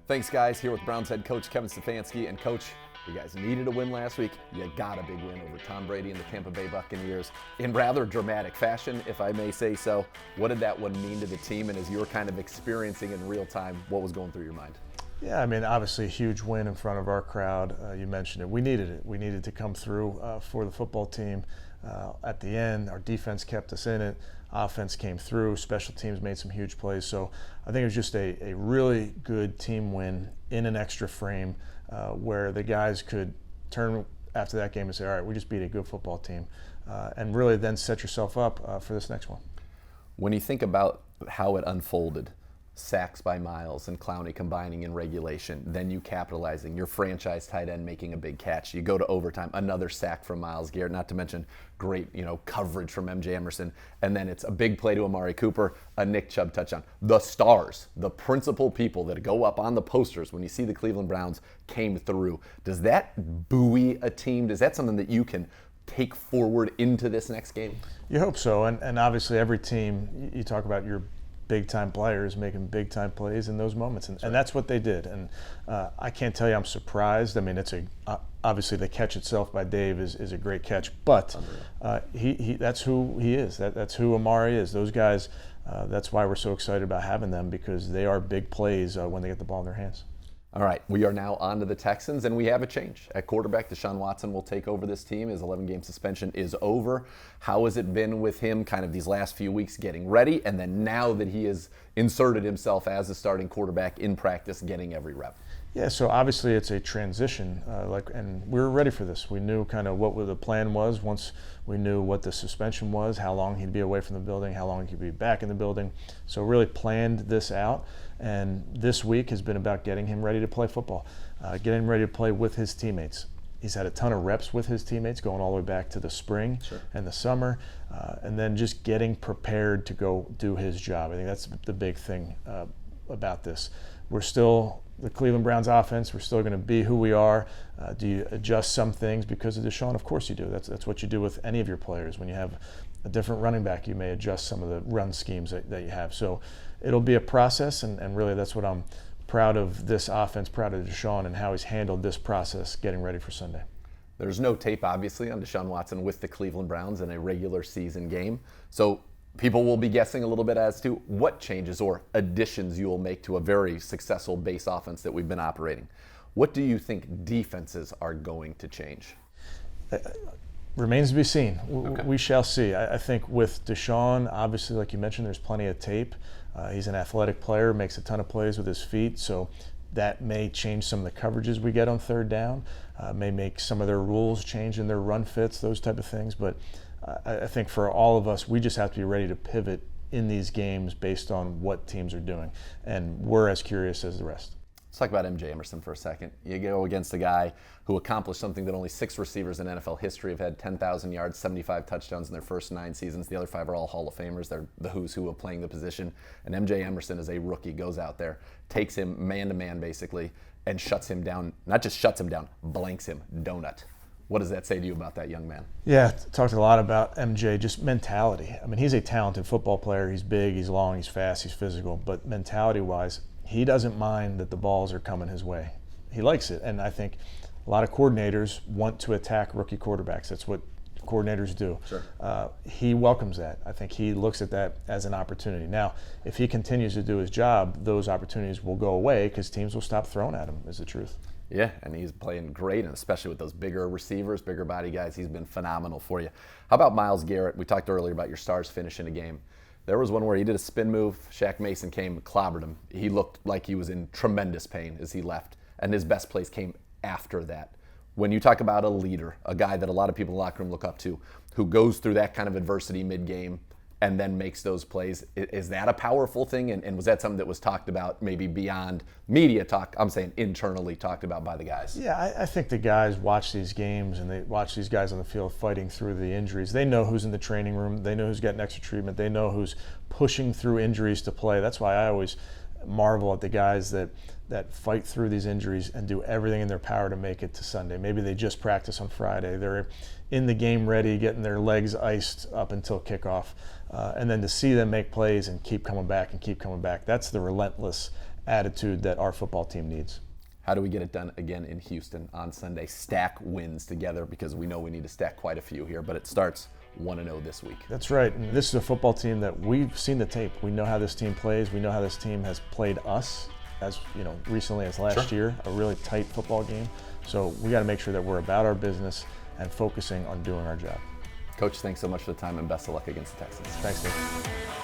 Thanks, guys. Here with Browns head coach Kevin Stefanski. And coach, you guys needed a win last week. You got a big win over Tom Brady and the Tampa Bay Buccaneers in rather dramatic fashion, if I may say so. What did that one mean to the team? And as you were kind of experiencing in real time, what was going through your mind? Yeah, I mean, obviously a huge win in front of our crowd. You mentioned it. We needed it. We needed to come through for the football team. At the end, our defense kept us in it. Offense came through. Special teams made some huge plays. So I think it was just a really good team win in an extra frame where the guys could turn after that game and say, all right, we just beat a good football team. And really then set yourself up for this next one. When you think about how it unfolded, sacks by Miles and Clowney combining in regulation, then you capitalizing, your franchise tight end making a big catch. You go to overtime, another sack from Myles Garrett, not to mention great, coverage from MJ Emerson, and then it's a big play to Amari Cooper, a Nick Chubb touchdown. The stars, the principal people that go up on the posters when you see the Cleveland Browns came through. Does that buoy a team? Is that something that you can take forward into this next game? You hope so, and obviously every team, you talk about your big-time players making big-time plays in those moments, and that's what they did. And I can't tell you I'm surprised. I mean, it's obviously the catch itself by Dave is a great catch, but he that's who he is. That's who Amari is. Those guys, that's why we're so excited about having them, because they are big plays when they get the ball in their hands. All right, we are now on to the Texans, and we have a change. At quarterback, Deshaun Watson will take over this team. His 11-game suspension is over. How has it been with him kind of these last few weeks getting ready, and then now that he has inserted himself as a starting quarterback in practice, getting every rep? Yeah, so obviously it's a transition, and we were ready for this. We knew kind of what the plan was once we knew what the suspension was, how long he'd be away from the building, how long he'd be back in the building. So really planned this out, and this week has been about getting him ready to play football, getting him ready to play with his teammates. He's had a ton of reps with his teammates going all the way back to the spring and the summer, and then just getting prepared to go do his job. I think that's the big thing about this. We're still the Cleveland Browns offense. We're still going to be who we are. Do you adjust some things because of Deshaun? Of course you do. That's what you do with any of your players. When you have a different running back, you may adjust some of the run schemes that you have. So it'll be a process, and really that's what I'm proud of this offense, proud of Deshaun and how he's handled this process getting ready for Sunday. There's no tape, obviously, on Deshaun Watson with the Cleveland Browns in a regular season game. So people will be guessing a little bit as to what changes or additions you will make to a very successful base offense that we've been operating. What do you think defenses are going to change? Remains to be seen. Okay. We shall see. I think with Deshaun, obviously, like you mentioned, there's plenty of tape. He's an athletic player, makes a ton of plays with his feet, so that may change some of the coverages we get on third down, may make some of their rules change in their run fits, those type of things. But I think for all of us, we just have to be ready to pivot in these games based on what teams are doing. And we're as curious as the rest. Let's talk about MJ Emerson for a second. You go against a guy who accomplished something that only 6 receivers in NFL history have had: 10,000 yards, 75 touchdowns in their first 9 seasons. The other 5 are all Hall of Famers. They're the who's who of playing the position. And MJ Emerson, as a rookie, goes out there, takes him man-to-man basically, and shuts him down. Not just shuts him down, blanks him, donut. What does that say to you about that young man? Yeah, talked a lot about MJ, just mentality. I mean, he's a talented football player. He's big, he's long, he's fast, he's physical. But mentality-wise, he doesn't mind that the balls are coming his way. He likes it. And I think a lot of coordinators want to attack rookie quarterbacks. That's what coordinators do. Sure. He welcomes that. I think he looks at that as an opportunity. Now, if he continues to do his job, those opportunities will go away because teams will stop throwing at him, is the truth. Yeah, and he's playing great, and especially with those bigger receivers, bigger body guys, he's been phenomenal for you. How about Myles Garrett? We talked earlier about your stars finishing a game. There was one where he did a spin move. Shaq Mason came, clobbered him. He looked like he was in tremendous pain as he left, and his best plays came after that. When you talk about a leader, a guy that a lot of people in the locker room look up to, who goes through that kind of adversity mid-game and then makes those plays, is that a powerful thing? And was that something that was talked about maybe beyond media talk? I'm saying internally talked about by the guys. Yeah, I think the guys watch these games and they watch these guys on the field fighting through the injuries. They know who's in the training room. They know who's getting extra treatment. They know who's pushing through injuries to play. That's why I always marvel at the guys that fight through these injuries and do everything in their power to make it to Sunday. Maybe they just practice on Friday. They're in the game ready, getting their legs iced up until kickoff. And then to see them make plays and keep coming back, that's the relentless attitude that our football team needs. How do we get it done again in Houston on Sunday? Stack wins together, because we know we need to stack quite a few here, but it starts 1-0 this week. That's right. And this is a football team that we've seen the tape. We know how this team plays. We know how this team has played us, as recently as last year, a really tight football game. So we got to make sure that we're about our business and focusing on doing our job. Coach, thanks so much for the time, and best of luck against the Texans. Thanks, Dave.